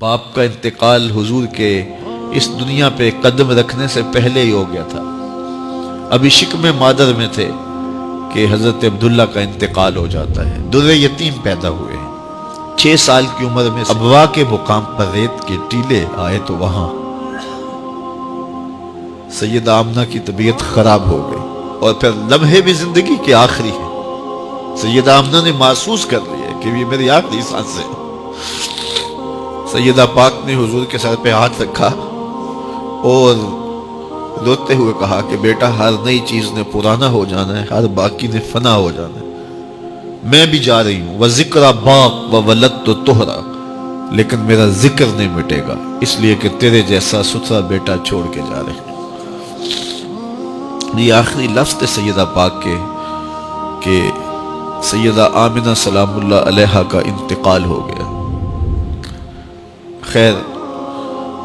باپ کا انتقال حضور کے اس دنیا پہ قدم رکھنے سے پہلے ہی ہو گیا تھا۔ ابھی شکم مادر میں تھے کہ حضرت عبداللہ کا انتقال ہو جاتا ہے۔ در یتیم پیدا ہوئے، 6 سال کی عمر میں ابوا کے مقام پر ریت کے ٹیلے آئے تو وہاں سیدہ آمنہ کی طبیعت خراب ہو گئی، اور پھر لمحے بھی زندگی کے آخری ہیں۔ سیدہ آمنہ نے محسوس کر لیا کہ یہ میری آخری سانس ہے۔ سیدہ پاک نے حضور کے سر پہ ہاتھ رکھا اور روتے ہوئے کہا کہ بیٹا، ہر نئی چیز نے پرانا ہو جانا ہے، ہر باقی نے فنا ہو جانا ہے۔ میں بھی جا رہی ہوں، وَذِكْرَ بَاق وَوَلَدْتُ طُهْرًا، لیکن میرا ذکر نہیں مٹے گا، اس لیے کہ تیرے جیسا ستھرا بیٹا چھوڑ کے جا رہے ہیں۔ یہ آخری لفظ تھے سیدہ پاک کے کہ سیدہ آمنہ سلام اللہ علیہا کا انتقال ہو گیا۔ خیر،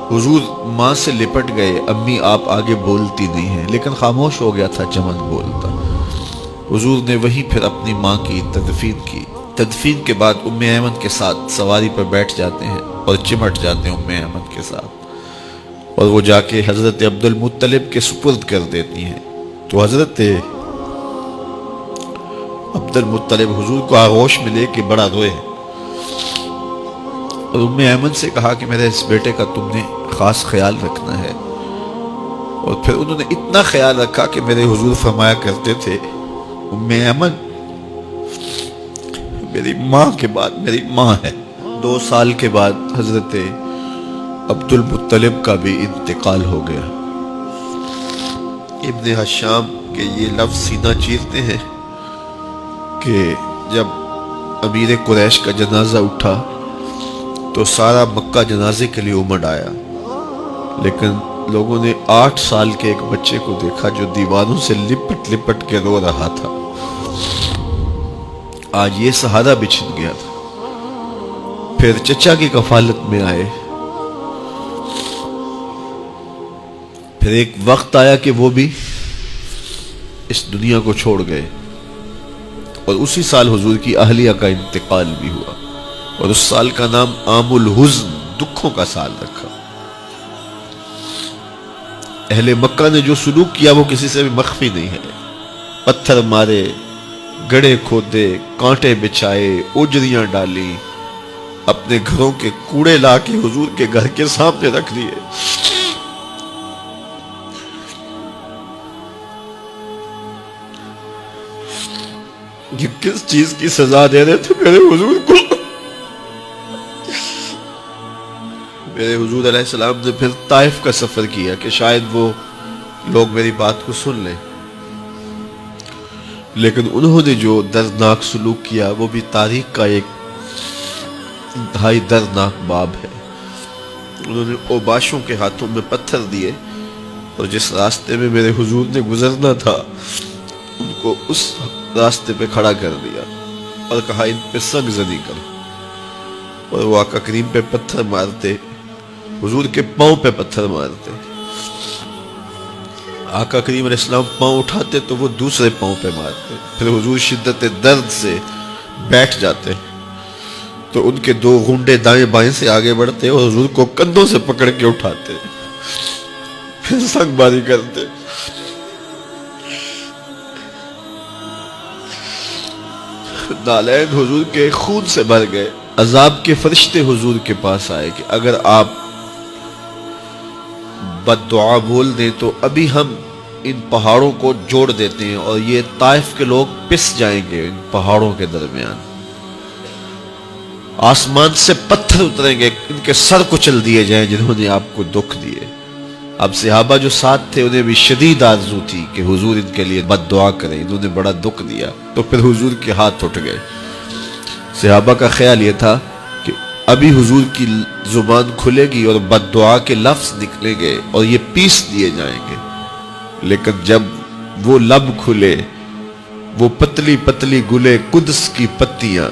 حضور ماں سے لپٹ گئے، امی آپ آگے بولتی نہیں ہیں، لیکن خاموش ہو گیا تھا چمن بولتا۔ حضور نے وہیں پھر اپنی ماں کی تدفین کی۔ تدفین کے بعد ام ایمن کے ساتھ سواری پر بیٹھ جاتے ہیں اور چمٹ جاتے ہیں ام ایمن کے ساتھ، اور وہ جا کے حضرت عبد المطلب کے سپرد کر دیتی ہیں۔ تو حضرت عبد المطلب حضور کو آغوش میں لے کے بڑا روئے، اور ام ایمن سے کہا کہ میرے اس بیٹے کا تم نے خاص خیال رکھنا ہے۔ اور پھر انہوں نے اتنا خیال رکھا کہ میرے حضور فرمایا کرتے تھے، ام ایمن میری ماں کے بعد میری ماں ہے۔ 2 سال کے بعد حضرت عبد المطلب کا بھی انتقال ہو گیا۔ ابن حشام کے یہ لفظ سینہ چیرتے ہیں کہ جب امیر قریش کا جنازہ اٹھا تو سارا مکہ جنازے کے لیے امڑ آیا، لیکن لوگوں نے 8 سال کے ایک بچے کو دیکھا جو دیواروں سے لپٹ لپٹ کے رو رہا تھا۔ آج یہ سہارا بچھن گیا تھا۔ پھر چچا کی کفالت میں آئے۔ پھر ایک وقت آیا کہ وہ بھی اس دنیا کو چھوڑ گئے، اور اسی سال حضور کی اہلیہ کا انتقال بھی ہوا، اور اس سال کا نام عام الحزن، دکھوں کا سال رکھا۔ اہل مکہ نے جو سلوک کیا وہ کسی سے بھی مخفی نہیں ہے۔ پتھر مارے، گڑھے کھودے، کانٹے بچھائے، اجریاں ڈالی، اپنے گھروں کے کوڑے لا کے حضور کے گھر کے سامنے رکھ دیے۔ یہ کس چیز کی سزا دے رہے تھے میرے حضور کو؟ میرے حضور علیہ السلام نے پھر طائف کا سفر کیا کہ شاید وہ لوگ میری بات کو سن لیں، لیکن انہوں نے جو دردناک سلوک کیا وہ بھی تاریخ کا ایک انتہائی دردناک باب ہے۔ انہوں نے اوباشوں کے ہاتھوں میں پتھر دیے، اور جس راستے میں میرے حضور نے گزرنا تھا ان کو اس راستے پہ کھڑا کر دیا اور کہا ان پہ سنگ زنی کرو، اور وہ آقا کریم پہ پتھر مارتے، حضور کے پاؤں پہ پتھر مارتے۔ آقا کریم علیہ السلام پاؤں اٹھاتے تو وہ دوسرے پاؤں پہ مارتے۔ پھر حضور شدت درد سے بیٹھ جاتے تو ان کے 2 گھنڈے دائیں بائیں سے آگے بڑھتے اور حضور کو کندھوں سے پکڑ کے اٹھاتے، پھر سنگ باری کرتے۔ نالین حضور کے خون سے بھر گئے۔ عذاب کے فرشتے حضور کے پاس آئے کہ اگر آپ بد دعا بول دیں تو ابھی ہم ان پہاڑوں کو جوڑ دیتے ہیں، اور یہ طائف کے لوگ پس جائیں گے ان پہاڑوں کے درمیان، آسمان سے پتھر اتریں گے، ان کے سر کچل دیے جائیں جنہوں نے آپ کو دکھ دیے۔ اب صحابہ جو ساتھ تھے انہیں بھی شدید آرزو تھی کہ حضور ان کے لیے بد دعا کریں، انہوں نے بڑا دکھ دیا، تو پھر حضور کے ہاتھ اٹھ گئے۔ صحابہ کا خیال یہ تھا کہ ابھی حضور کی زبان کھلے گی اور بد دعا کے لفظ نکلیں گے اور یہ پیس دیے جائیں گے، لیکن جب وہ لب کھلے، وہ پتلی پتلی گلے قدس کی پتیاں،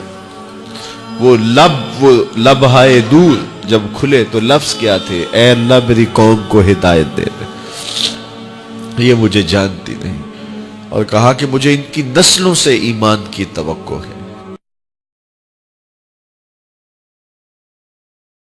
وہ لبہائے دور جب کھلے تو لفظ کیا تھے؟ اے اللہ میری قوم کو ہدایت دے دے، یہ مجھے جانتی نہیں، اور کہا کہ مجھے ان کی نسلوں سے ایمان کی توقع ہے۔